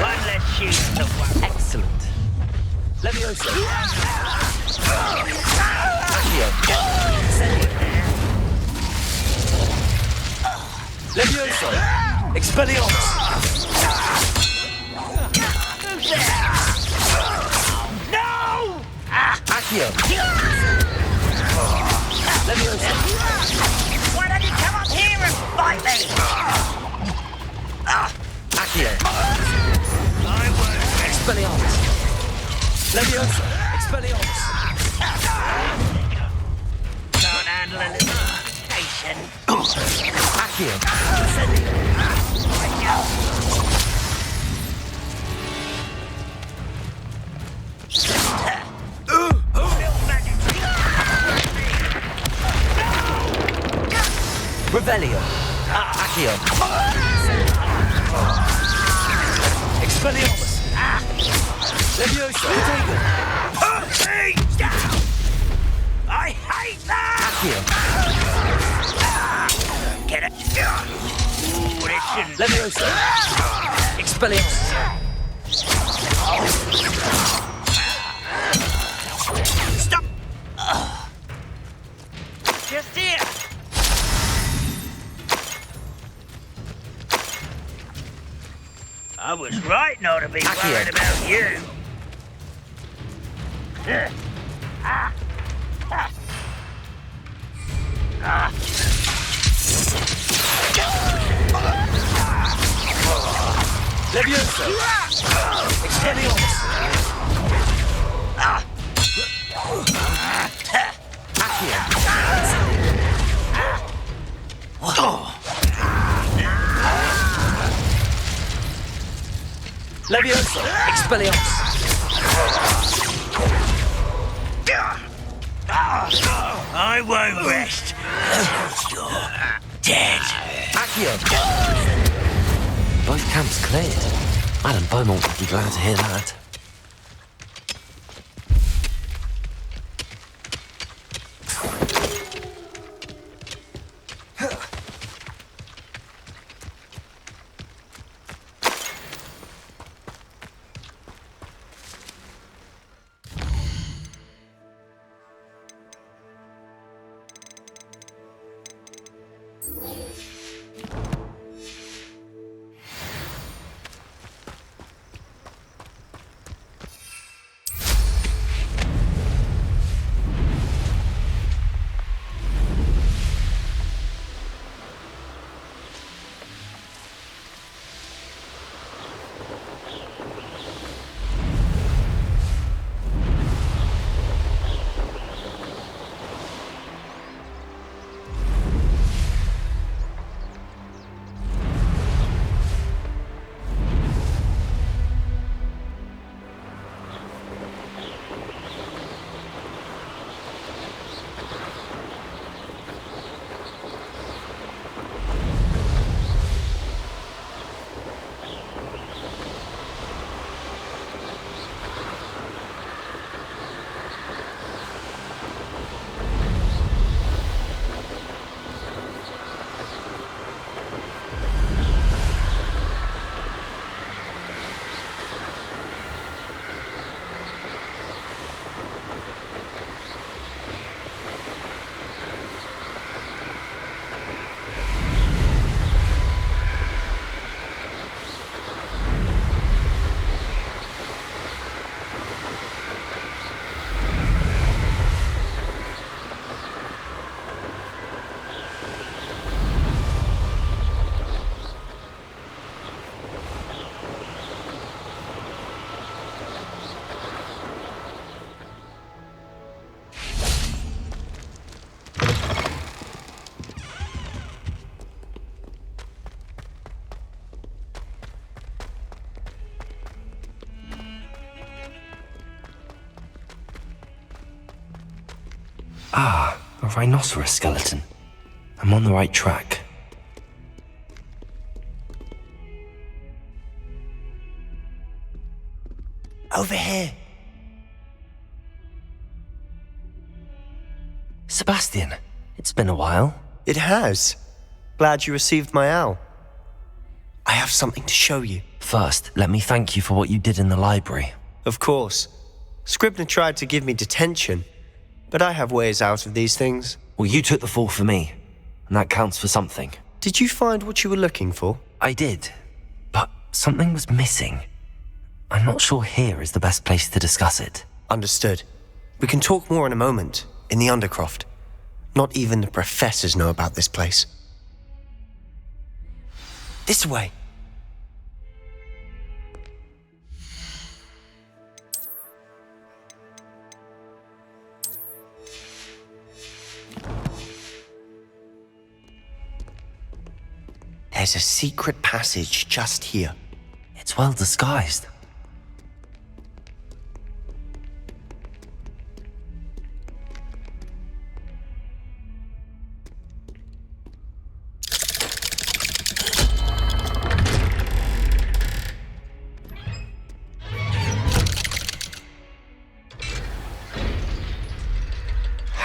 One less shoot to one. Excellent. Levioso. Accio. Incendio. Levioso. Expelliarmus. No! Accio. Levioso. Why don't you come up here and fight me? Accio. I won't. Expelliarmus. Levioso. Expelliarmus. Can't handle a limitation. Accio. Revelio. Accio. Expelliarmus. Levioso. Protego. Eat that! Get it. Ooh, this shouldn't... Leviosa! Expelliarmus! Stop! Just here! I was right not to be worried about you. Leviosa! Expelliarmus! Leviosa! Expelliarmus! I won't rest. You're dead. Accio! Both camps cleared. Madam Beaumont would be glad to hear that. Ah, a rhinoceros skeleton. I'm on the right track. Over here. Sebastian, it's been a while. It has. Glad you received my owl. I have something to show you. First, let me thank you for what you did in the library. Of course. Scribner tried to give me detention, but I have ways out of these things. Well, you took the fall for me, and that counts for something. Did you find what you were looking for? I did, but something was missing. I'm not sure here is the best place to discuss it. Understood. We can talk more in a moment, in the Undercroft. Not even the professors know about this place. This way. There's a secret passage just here. It's well disguised.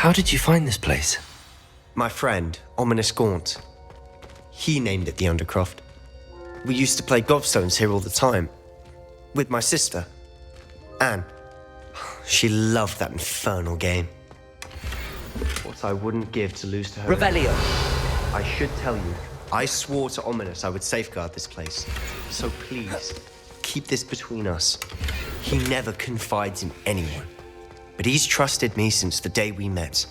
How did you find this place? My friend, Ominous Gaunt. He named it the Undercroft. We used to play gobstones here all the time. With my sister, Anne. She loved that infernal game. What I wouldn't give to lose to her. Revelio. I should tell you, I swore to Ominous I would safeguard this place. So please, keep this between us. He never confides in anyone. But he's trusted me since the day we met.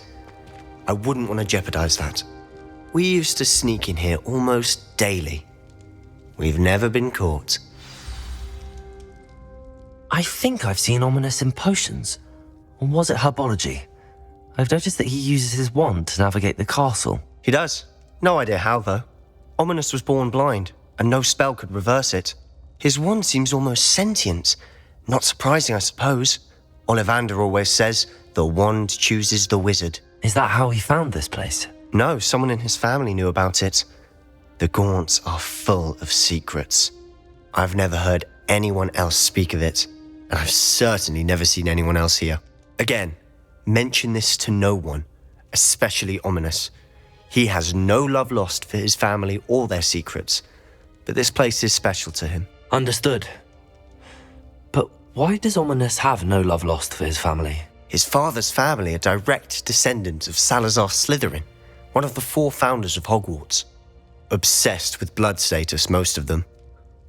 I wouldn't want to jeopardize that. We used to sneak in here almost daily. We've never been caught. I think I've seen Ominous in potions. Or was it herbology? I've noticed that he uses his wand to navigate the castle. He does. No idea how, though. Ominous was born blind, and no spell could reverse it. His wand seems almost sentient. Not surprising, I suppose. Ollivander always says, the wand chooses the wizard. Is that how he found this place? No, someone in his family knew about it. The Gaunts are full of secrets. I've never heard anyone else speak of it, and I've certainly never seen anyone else here. Again, mention this to no one, especially Ominous. He has no love lost for his family or their secrets, but this place is special to him. Understood. But why does Ominous have no love lost for his family? His father's family are direct descendants of Salazar Slytherin, one of the 4 founders of Hogwarts. Obsessed with blood status, most of them.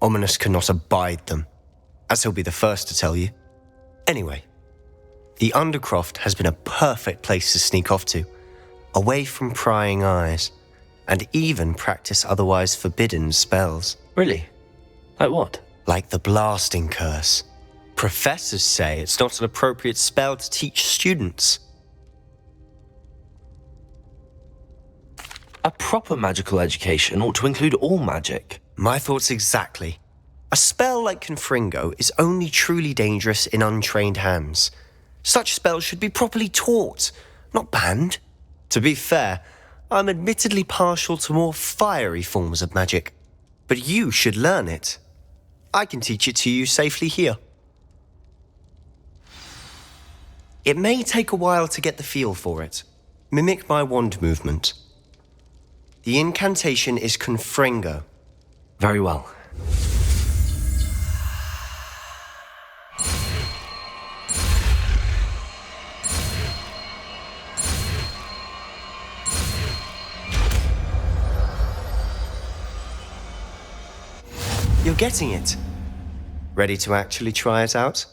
Ominous cannot abide them, as he'll be the first to tell you. Anyway, the Undercroft has been a perfect place to sneak off to, away from prying eyes, and even practice otherwise forbidden spells. Really? Like what? Like the blasting curse. Professors say it's not an appropriate spell to teach students. A proper magical education ought to include all magic. My thoughts exactly. A spell like Confringo is only truly dangerous in untrained hands. Such spells should be properly taught, not banned. To be fair, I'm admittedly partial to more fiery forms of magic. But you should learn it. I can teach it to you safely here. It may take a while to get the feel for it. Mimic my wand movement. The incantation is Confringo. Very well. You're getting it. Ready to actually try it out?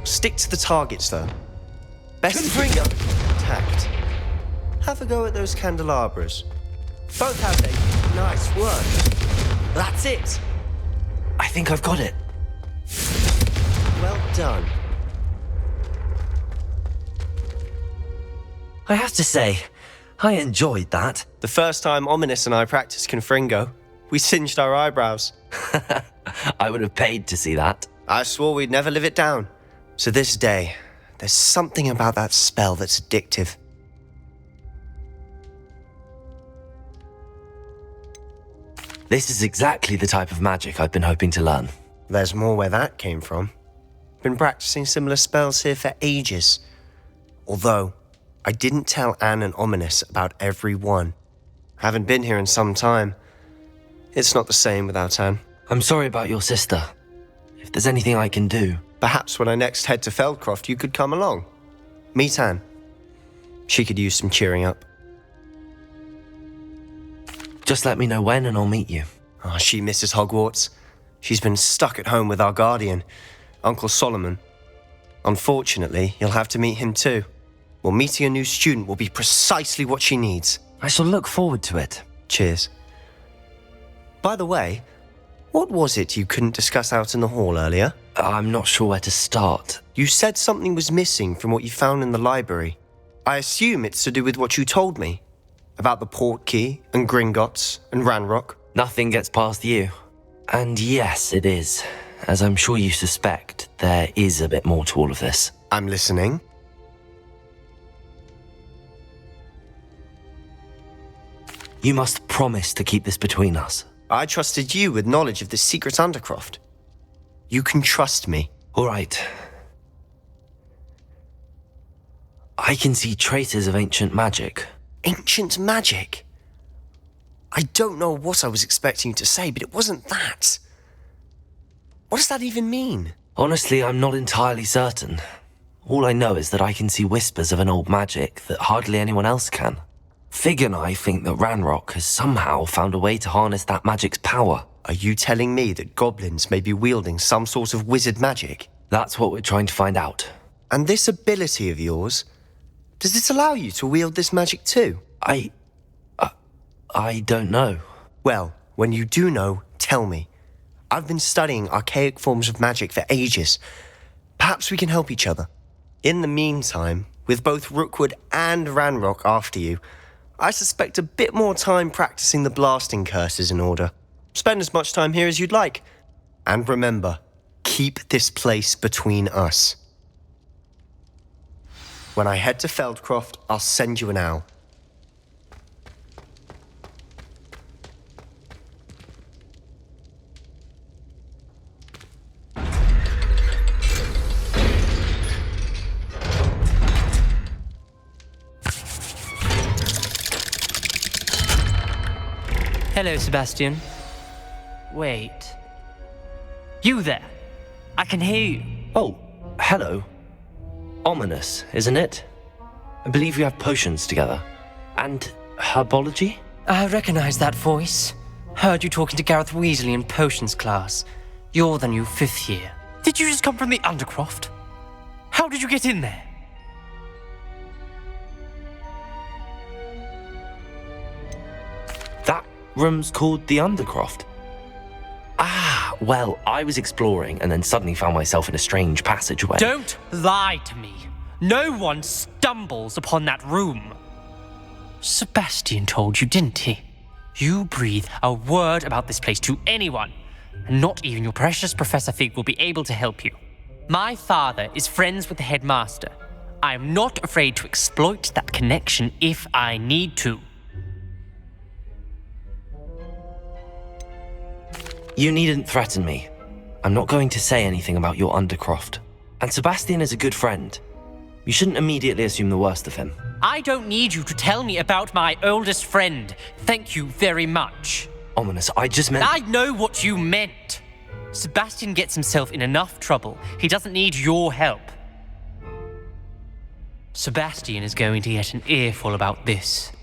Stick to the targets, though. Best finger. Tact. Have a go at those candelabras. Both have they. Nice work. That's it. I think I've got it. Well done. I have to say, I enjoyed that. The first time Ominous and I practiced Confringo, we singed our eyebrows. I would have paid to see that. I swore we'd never live it down. To this day, there's something about that spell that's addictive. This is exactly the type of magic I've been hoping to learn. There's more where that came from. Been practicing similar spells here for ages. Although, I didn't tell Anne and Ominous about every one. Haven't been here in some time. It's not the same without Anne. I'm sorry about your sister. If there's anything I can do... Perhaps when I next head to Feldcroft, you could come along. Meet Anne. She could use some cheering up. Just let me know when and I'll meet you. Oh, she misses Hogwarts. She's been stuck at home with our guardian, Uncle Solomon. Unfortunately, you'll have to meet him too. Well, meeting a new student will be precisely what she needs. I shall look forward to it. Cheers. By the way, what was it you couldn't discuss out in the hall earlier? I'm not sure where to start. You said something was missing from what you found in the library. I assume it's to do with what you told me. About the Portkey and Gringotts and Ranrock. Nothing gets past you. And yes, it is. As I'm sure you suspect, there is a bit more to all of this. I'm listening. You must promise to keep this between us. I trusted you with knowledge of this secret undercroft. You can trust me. All right. I can see traces of ancient magic. Ancient magic? I don't know what I was expecting you to say, but it wasn't that. What does that even mean? Honestly, I'm not entirely certain. All I know is that I can see whispers of an old magic that hardly anyone else can. Fig and I think that Ranrock has somehow found a way to harness that magic's power. Are you telling me that goblins may be wielding some sort of wizard magic? That's what we're trying to find out. And this ability of yours, does it allow you to wield this magic too? I don't know. Well, when you do know, tell me. I've been studying archaic forms of magic for ages. Perhaps we can help each other. In the meantime, with both Rookwood and Ranrock after you, I suspect a bit more time practicing the blasting curse is in order. Spend as much time here as you'd like. And remember, keep this place between us. When I head to Feldcroft, I'll send you an owl. Hello, Sebastian. Wait. You there? I can hear you. Oh, hello. Ominous, isn't it? I believe we have potions together. And herbology? I recognize that voice. Heard you talking to Gareth Weasley in potions class. You're the new 5th year. Did you just come from the Undercroft? How did you get in there? That room's called the Undercroft. Ah, well, I was exploring and then suddenly found myself in a strange passageway. Don't lie to me. No one stumbles upon that room. Sebastian told you, didn't he? You breathe a word about this place to anyone, and not even your precious Professor Fig will be able to help you. My father is friends with the headmaster. I am not afraid to exploit that connection if I need to. You needn't threaten me. I'm not going to say anything about your Undercroft. And Sebastian is a good friend. You shouldn't immediately assume the worst of him. I don't need you to tell me about my oldest friend. Thank you very much. Ominous, I just meant... I know what you meant. Sebastian gets himself in enough trouble. He doesn't need your help. Sebastian is going to get an earful about this.